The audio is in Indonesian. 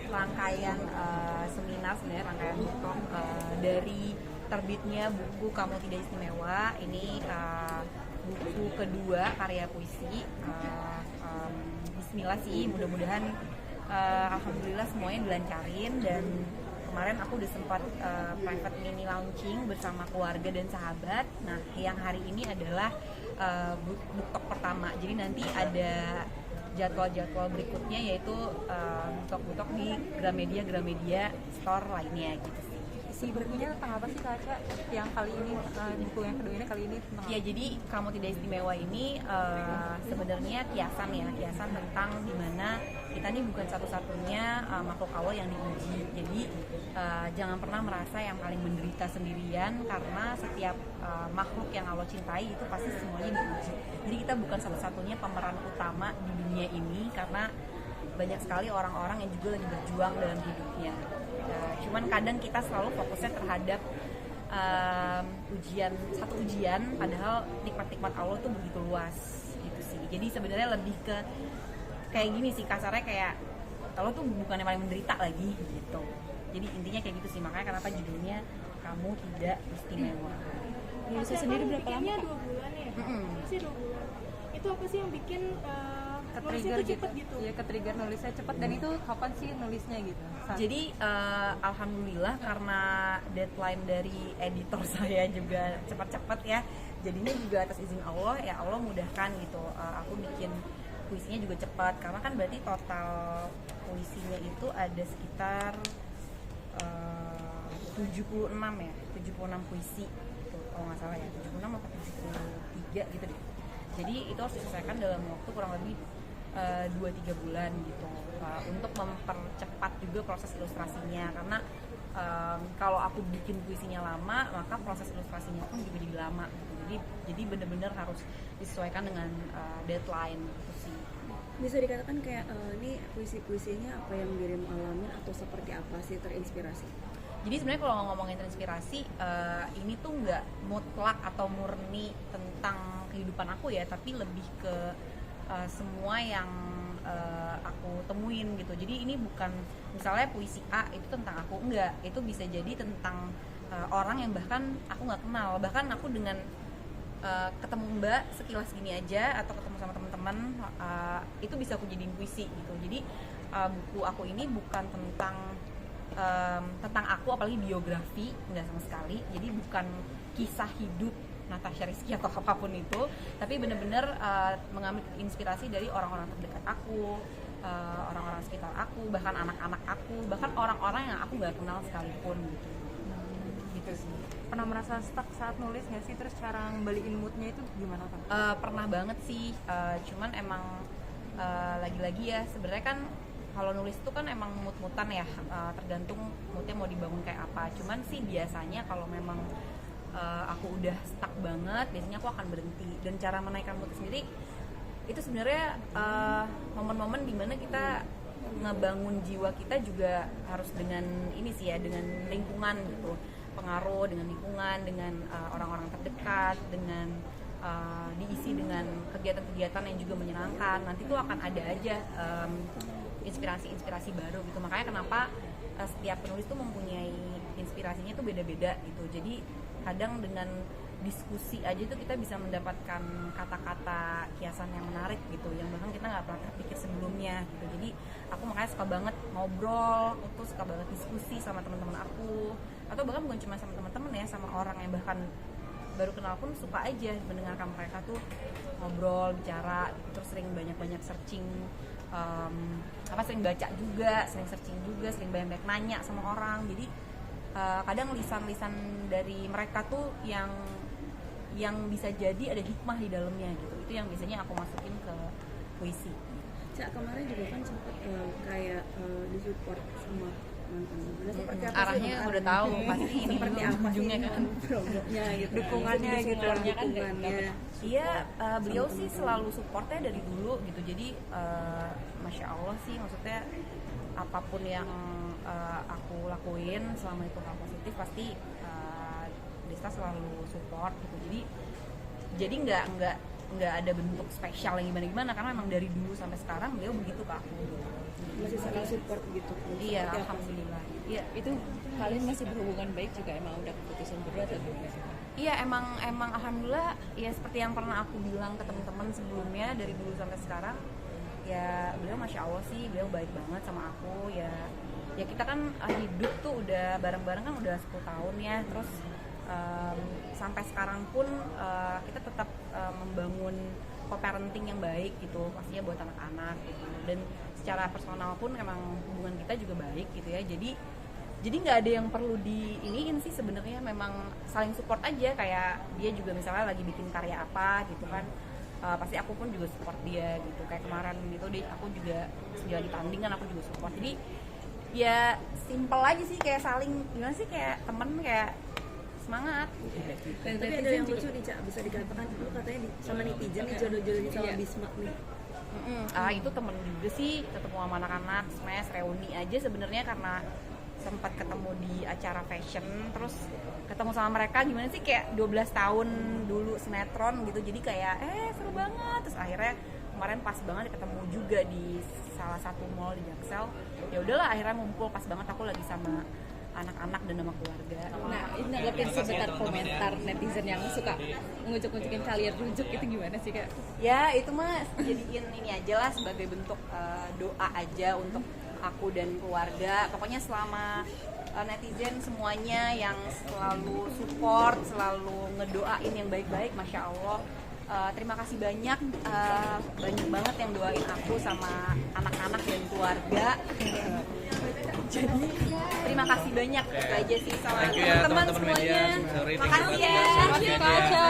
rangkaian seminar, sebenarnya rangkaian booktalk dari terbitnya buku Kamu Tidak Istimewa. Ini buku kedua karya puisi. Bismillah sih, mudah-mudahan alhamdulillah semuanya dilancarin, dan kemarin aku udah sempat private mini launching bersama keluarga dan sahabat. Nah, yang hari ini adalah booktalk pertama. Jadi nanti ada jadwal-jadwal berikutnya, yaitu booktalk di Gramedia store lainnya gitu sih. Si bukunya tentang apa sih Kak Aca? Yang kali ini, buku yang kedua ini kali ini tentang Ya, jadi Kamu Tidak Istimewa ini sebenarnya kiasan tentang dimana kita ini bukan satu-satunya makhluk Allah yang diuji. Jadi jangan pernah merasa yang paling menderita sendirian, karena setiap makhluk yang Allah cintai itu pasti semuanya diuji. Jadi kita bukan satu-satunya pemeran utama di dunia ini, karena banyak sekali orang-orang yang juga lagi berjuang dalam hidupnya. Cuman kadang kita selalu fokusnya terhadap satu ujian, padahal nikmat-nikmat Allah tuh begitu luas gitu sih. Jadi sebenarnya lebih ke kayak gini sih, kasarnya kayak Allah tuh bukan yang paling menderita lagi gitu. Jadi intinya kayak gitu sih, makanya kenapa judulnya Kamu Tidak Istimewa. Nulisnya sendiri berapa lama? 2 bulan ya? Nulisnya 2 bulan. Itu apa sih yang bikin nulisnya tuh cepet gitu? Iya, ke-trigger nulisnya cepet. Dan itu kapan sih nulisnya gitu? Jadi alhamdulillah karena deadline dari editor saya juga cepat-cepat ya, jadinya juga atas izin Allah, ya Allah mudahkan gitu. Aku bikin puisinya juga cepat, karena kan berarti total puisinya itu ada sekitar 76 puisi gitu, kalau nggak salah ya, 76 atau 73 gitu deh. Jadi itu harus diselesaikan dalam waktu kurang lebih 2-3 bulan gitu, untuk mempercepat juga proses ilustrasinya, karena kalau aku bikin puisinya lama, maka proses ilustrasinya pun juga jadi lama gitu. Jadi benar-benar harus disesuaikan dengan deadline gitu sih. Bisa dikatakan kayak ini puisi-puisinya apa yang dirimu alamin atau seperti apa sih terinspirasi? Jadi sebenarnya kalau ngomongin terinspirasi, ini tuh nggak mutlak atau murni tentang kehidupan aku ya, tapi lebih ke semua yang aku temuin gitu. Jadi ini bukan misalnya puisi A itu tentang aku, enggak. Itu bisa jadi tentang orang yang bahkan aku nggak kenal. Bahkan aku dengan ketemu Mbak sekilas gini aja, atau ketemu sama teman-teman, itu bisa aku jadiin puisi gitu. Jadi buku aku ini bukan tentang aku, apalagi biografi, nggak sama sekali. Jadi bukan kisah hidup Natasha Rizky atau apapun itu, tapi benar-benar mengambil inspirasi dari orang-orang terdekat aku, orang-orang sekitar aku, bahkan anak-anak aku, bahkan orang-orang yang aku nggak kenal sekalipun gitu. Gitu sih. Pernah merasa stuck saat nulis nggak sih? Terus cara ngembaliin moodnya itu gimana kan? Pernah banget sih, cuman emang lagi-lagi ya, sebenarnya kan kalau nulis itu kan emang mood-moodan ya, tergantung moodnya mau dibangun kayak apa. Cuman sih biasanya kalau memang aku udah stuck banget, biasanya aku akan berhenti. Dan cara menaikkan mood sendiri itu sebenarnya momen-momen dimana kita ngebangun jiwa kita juga harus dengan ini sih ya, dengan lingkungan gitu, pengaruh dengan lingkungan, dengan orang-orang terdekat, dengan diisi dengan kegiatan-kegiatan yang juga menyenangkan. Nanti tuh akan ada aja inspirasi-inspirasi baru gitu. Makanya kenapa setiap penulis tuh mempunyai inspirasinya tuh beda-beda gitu. Jadi kadang dengan diskusi aja tuh kita bisa mendapatkan kata-kata kiasan yang menarik gitu, yang bahkan kita nggak pernah terpikir sebelumnya gitu. Jadi aku makanya suka banget ngobrol, aku tuh suka banget diskusi sama teman-teman aku, atau bahkan bukan cuma sama teman-teman ya, sama orang yang bahkan baru kenal pun suka aja mendengarkan mereka tuh ngobrol, bicara gitu. Terus sering banyak-banyak searching, sering baca juga, sering searching juga, sering banyak-banyak nanya sama orang. Jadi kadang lisan-lisan dari mereka tuh yang bisa jadi ada hikmah di dalamnya gitu. Itu yang biasanya aku masukin ke puisi. Cak, kemarin juga kan sempat kayak disupport sama mantan. Seperti apa arahnya sih? udah tahu pasti ini seperti apa ujungnya sih kan programnya gitu, dukungannya gitu. dukungannya. Iya, beliau sih selalu supportnya dari dulu gitu. Jadi masya Allah sih, maksudnya apapun yang aku lakuin selama itu hal positif, pasti Desta selalu support gitu. Jadi nggak ada bentuk spesial yang gimana karena emang dari dulu sampai sekarang beliau begitu ke aku. Masih saling support gitu. Iya, Seperti apa? alhamdulillah. Iya, Itu kalian masih berhubungan baik juga emang udah keputusan berdua atau gimana sih? iya emang alhamdulillah ya seperti yang pernah aku bilang ke teman-teman sebelumnya dari dulu sampai sekarang ya beliau masya Allah sih beliau baik banget sama aku ya kita kan hidup tuh udah bareng-bareng kan udah 10 tahun ya terus sampai sekarang pun kita tetap membangun co-parenting yang baik gitu pastinya buat anak-anak gitu dan secara personal pun emang hubungan kita juga baik gitu ya jadi nggak ada yang perlu diiniin sih sebenarnya memang saling support aja kayak dia juga misalnya lagi bikin karya apa gitu kan pasti aku pun juga support dia gitu kayak kemarin itu aku juga lagi tanding kan aku juga support jadi ya simple aja sih kayak saling gimana sih kayak temen kayak semangat Dan tapi ada yang lucu nih Cak, bisa dikatakan lu katanya sama netizen nih jodoh-jodohin sama Bisma nih. Itu temen juga sih ketemu sama anak-anak smash reuni aja sebenarnya karena sempat ketemu di acara fashion terus ketemu sama mereka gimana sih kayak 12 tahun dulu sinetron gitu jadi kayak seru banget terus akhirnya kemarin pas banget ketemu juga di salah satu mall di Jaksel ya udahlah akhirnya ngumpul pas banget aku lagi sama anak-anak dan sama keluarga. Nah, ini nanggepin sebentar komentar netizen yang suka ngucuk-ngucukin kalian rujuk itu gimana sih Kak? Ya itu mah jadiin ini aja lah sebagai bentuk doa aja untuk aku dan keluarga. Pokoknya selama netizen semuanya yang selalu support, selalu ngedoain yang baik-baik, masya Allah. Terima kasih banyak, banyak banget yang doain aku sama anak-anak dan keluarga. Jadi terima kasih banyak itu aja sih sama teman-teman semuanya. Makasih ya.